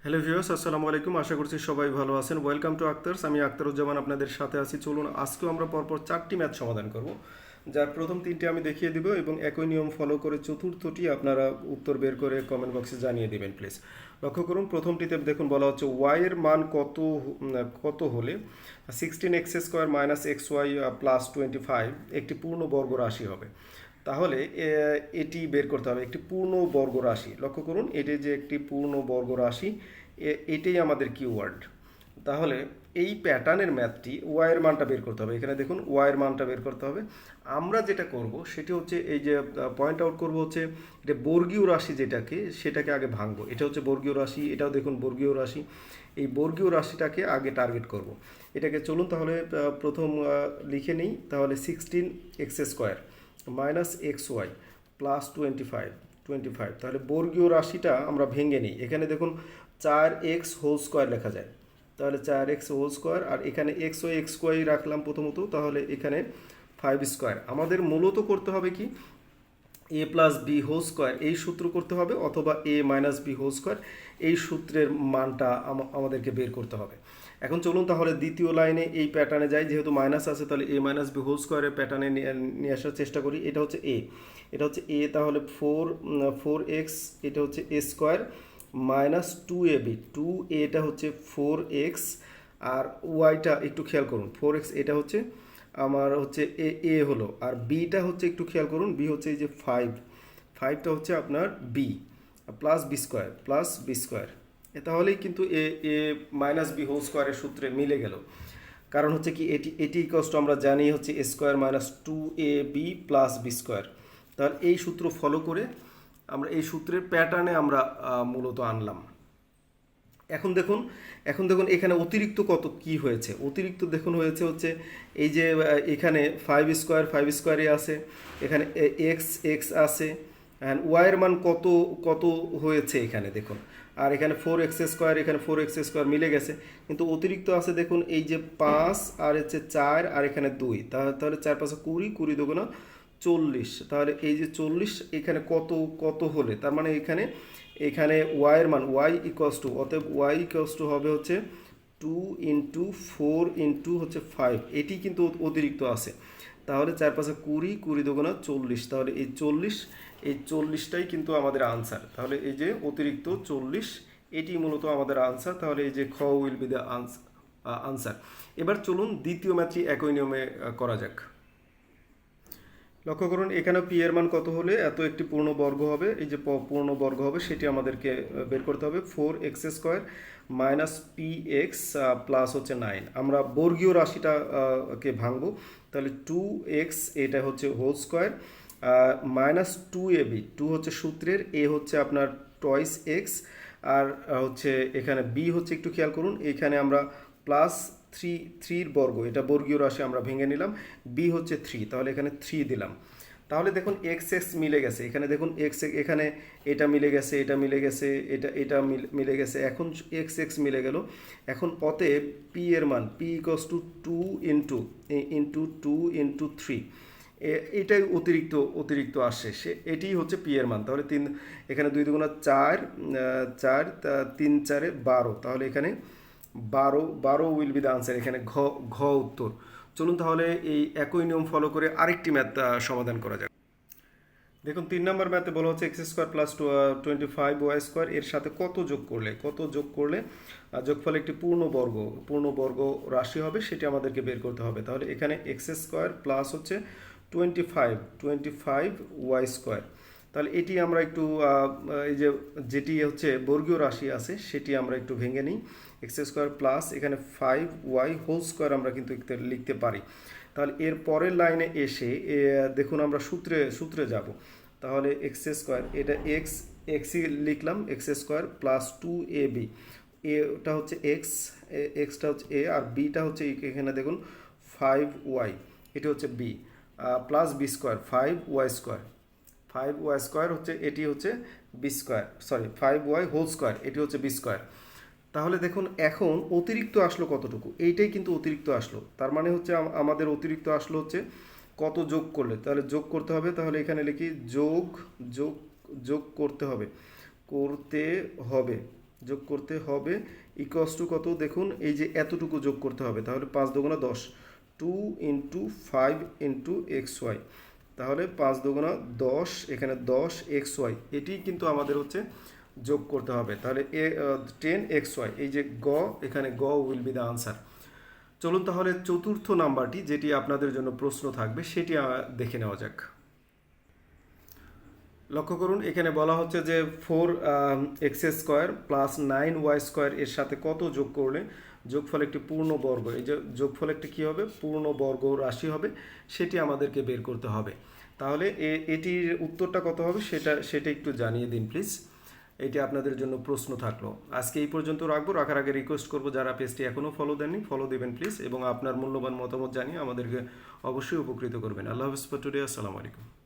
Hello viewers, আসসালামু আলাইকুম। আশা করছি সবাই ভালো আছেন। ওয়েলকাম টু আক্তার্স। আমি আক্তারুজ্জামান আপনাদের সাথে আছি। চলুন আজকেও আমরা পরপর 4টি ম্যাথ সমাধান করব, যার প্রথম 3টি আমি দেখিয়ে দিব এবং একই নিয়ম ফলো করে চতুর্থটি আপনারা উত্তর বের করে কমেন্ট বক্সে জানিয়ে দেবেন প্লিজ। লক্ষ্য করুন, প্রথমটিতে দেখুন বলা হচ্ছে ওয়াই এর মান কত হলে 16x² minus x Y plus 25 একটি পূর্ণবর্গ রাশি হবে। তাহলে এটি বের করতে হবে, একটি পূর্ণবর্গ রাশি। লক্ষ্য করুন, এটি যে একটি পূর্ণবর্গ রাশি, এটাই আমাদের কিওয়ার্ড। তাহলে এই প্যাটার্নের ম্যাথটি ওয়াইয়ের মানটা বের করতে হবে। এখানে দেখুন ওয়াইয়ের মানটা বের করতে হবে। আমরা যেটা করব সেটি হচ্ছে এই যে পয়েন্ট আউট করব হচ্ছে এটা বর্গীয় রাশি, সেটাকে আগে ভাঙবো। এটা হচ্ছে বর্গীয় রাশি, এটাও দেখুন বর্গীয় রাশি। এই বর্গীয় রাশিটাকে আগে টার্গেট করব। এটাকে চলুন তাহলে প্রথম লিখে নিই। তাহলে 16x² minus x Y plus 25 তাহলে বর্গীয় রাশিটা আমরা ভেঙে নিই। এখানে দেখুন 4x² লেখা যায়। তাহলে 4x² আর এখানে এক্স ওয়াই রাখলাম প্রথমত। তাহলে এখানে 5²। আমাদের মূলত করতে হবে কি, a+b² এই সূত্র করতে হবে, অথবা a-b² এই সূত্রের মানটা আমাদেরকে বের করতে হবে। এখন চলুন তাহলে দ্বিতীয় লাইনে এই প্যাটার্নে যাই। যেহেতু মাইনাস আছে তাহলে a-b² এর প্যাটার্নে নিয়ে আসার চেষ্টা করি। এটা হচ্ছে a, তাহলে 4x, এটা হচ্ছে a² মাইনাস 2ab, 2aটা হচ্ছে 4x, আর ওয়াইটা একটু খেয়াল করুন, 4x এটা হচ্ছে আমার হচ্ছে এ হলো, আর বিটা হচ্ছে একটু খেয়াল করুন, বি হচ্ছে এই যে 5টা হচ্ছে আপনার বি প্লাস বি স্কোয়ার। তাহলেই কিন্তু এ -b² সূত্রে মিলে গেল। কারণ হচ্ছে কি, এটি ইকুয়ালস টু আমরা জানি হচ্ছে a² minus 2ab plus B square. তাহলে এই সূত্র ফলো করে আমরা এই সূত্রের প্যাটার্নে আমরা মূলত আনলাম। এখন দেখুন এখানে অতিরিক্ত কত কি হয়েছে। অতিরিক্ত দেখুন হয়েছে হচ্ছে এই যে এখানে 5² আছে, এখানে এক্স আছে, অ্যান্ড ওয়াইয়ের মান কত কত হয়েছে এখানে দেখুন। আর এখানে 4x², এখানে 4x² মিলে গেছে, কিন্তু অতিরিক্ত আছে দেখুন এই যে 5, আর হচ্ছে 4, আর এখানে 2। তাহলে 4 5 20, 20 দুগুণা 40। তাহলে এই যে 40 এখানে কত কত হলে, তার মানে এখানে এখানে ওয়াইয়ের মান ওয়াই ইকুয়ালস টু, অতএব ওয়াই ইকুয়ালস টু হবে হচ্ছে 2 ইন্টু 4 ইন্টু হচ্ছে 5। এটি কিন্তু অতিরিক্ত আছে। তাহলে 4 5 20, 20 দুগুণা 40। তাহলে এই 40টাই কিন্তু আমাদের আনসার। তাহলে এই যে অতিরিক্ত 40, এটি মূলত আমাদের আনসার। তাহলে এই যে খ উইল বি দ্য আনসার। এবার চলুন দ্বিতীয় ম্যাথটি একই নিয়মে করা যাক। লক্ষ্য করুন, এখানে পি এর মান কত হলে এত একটি পূর্ণবর্গ হবে। এই যে পূর্ণবর্গ হবে সেটি আমাদেরকে বের করতে হবে। 4x² minus P x plus হচ্ছে 9। আমরা বর্গীয় রাশিটা কে ভাঙবো। তাহলে 2x, এটা হচ্ছে হোল স্কোয়ার, মাইনাস 2ab, 2 হচ্ছে সূত্রের, এ হচ্ছে আপনার টয়েস এক্স, আর হচ্ছে এখানে বি হচ্ছে একটু খেয়াল করুন, এখানে আমরা প্লাস 3 বর্গ, এটা বর্গীয় রাশি আমরা ভেঙে নিলাম। বি হচ্ছে 3, তাহলে এখানে 3 দিলাম। তাহলে দেখুন এক্স মিলে গেছে। এখানে দেখুন এখানে এটা মিলে গেছে, এটা মিলে গেছে, এটা মিলে গেছে। এখন এক্স মিলে গেল। এখন অতএব পি এর মান P equals to 2 into 2 into 3, এটাই অতিরিক্ত আসে, এটিই হচ্ছে পি এর মান। তাহলে এখানে 2 দুগুণা 4, 4 3 4 12। তাহলে এখানে 12 উইল বি দ্য আনসার। এখানে ঘ উত্তর। চলুন তাহলে এই একই নিয়ম ফলো করে আরেকটি ম্যাথ সমাধান করা যাক। দেখুন 3 নম্বর ম্যাথে বলা হচ্ছে x² প্লাস 25y² এর সাথে কত যোগ করলে যোগফলে একটি পূর্ণবর্গ রাশি হবে, সেটি আমাদেরকে বের করতে হবে। তাহলে এখানে x² প্লাস হচ্ছে 25y²। তাহলে এটি আমরা একটু এই যে যেটি হচ্ছে বর্গীয় রাশি আছে সেটি আমরা একটু ভেঙে নিই। x² প্লাস এখানে 5y² আমরা কিন্তু লিখতে পারি। তাহলে এর পরের লাইনে এসে দেখুন আমরা সূত্রে যাব। তাহলে x², এটা এক্সই লিখলাম, x² প্লাস 2ab, এটা হচ্ছে এক্সটা হচ্ছে এ, আর বিটা হচ্ছে এখানে দেখুন 5y, এটা হচ্ছে বি, প্লাস বি² 5y² হচ্ছে, এটি হচ্ছে বি², সরি 5y² এটি হচ্ছে বি²। তাহলে দেখুন এখন অতিরিক্ত আসলো কতটুকু, এইটাই কিন্তু অতিরিক্ত আসলো। তার মানে হচ্ছে আমাদের অতিরিক্ত আসলো হচ্ছে কত যোগ করলে, তাহলে যোগ করতে হবে। তাহলে এখানে লিখি যোগ করতে হবে। যোগ করতে হবে ইকুয়ালস টু কত দেখুন, এই যে এতটুকু যোগ করতে হবে, তাহলে 5 দুগুণা 10, 2 ইন্টু 5 ইন্টু এক্স ওয়াই, তাহলে 5 দুগুণা 10, এখানে 10 এক্স ওয়াই, এটি কিন্তু আমাদের হচ্ছে যোগ করতে হবে। তাহলে 10 এক্স ওয়াই, এই যে এখানে উইল বি দ্য আনসার। চলুন তাহলে চতুর্থ নাম্বারটি যেটি আপনাদের জন্য প্রশ্ন থাকবে সেটি দেখে নেওয়া যাক। লক্ষ্য করুন, এখানে বলা হচ্ছে যে 4x² প্লাস 9y² এর সাথে কত যোগ করলে যোগফল একটি পূর্ণবর্গ, এই যে যোগফল একটি কী হবে, পূর্ণবর্গ রাশি হবে, সেটি আমাদেরকে বের করতে হবে। তাহলে এটির উত্তরটা কত হবে সেটা একটু জানিয়ে দিন প্লিজ। এটি আপনাদের জন্য প্রশ্ন থাকলো। আজকে এই পর্যন্ত রাখার আগে রিকোয়েস্ট করব যারা পেজটি এখনও ফলো দেননি ফলো দেবেন প্লিজ, এবং আপনার মূল্যবান মতামত জানিয়ে আমাদেরকে অবশ্যই উপকৃত করবেন। আল্লাহ হাফিজ ফর টুডে। আসসালামু আলাইকুম।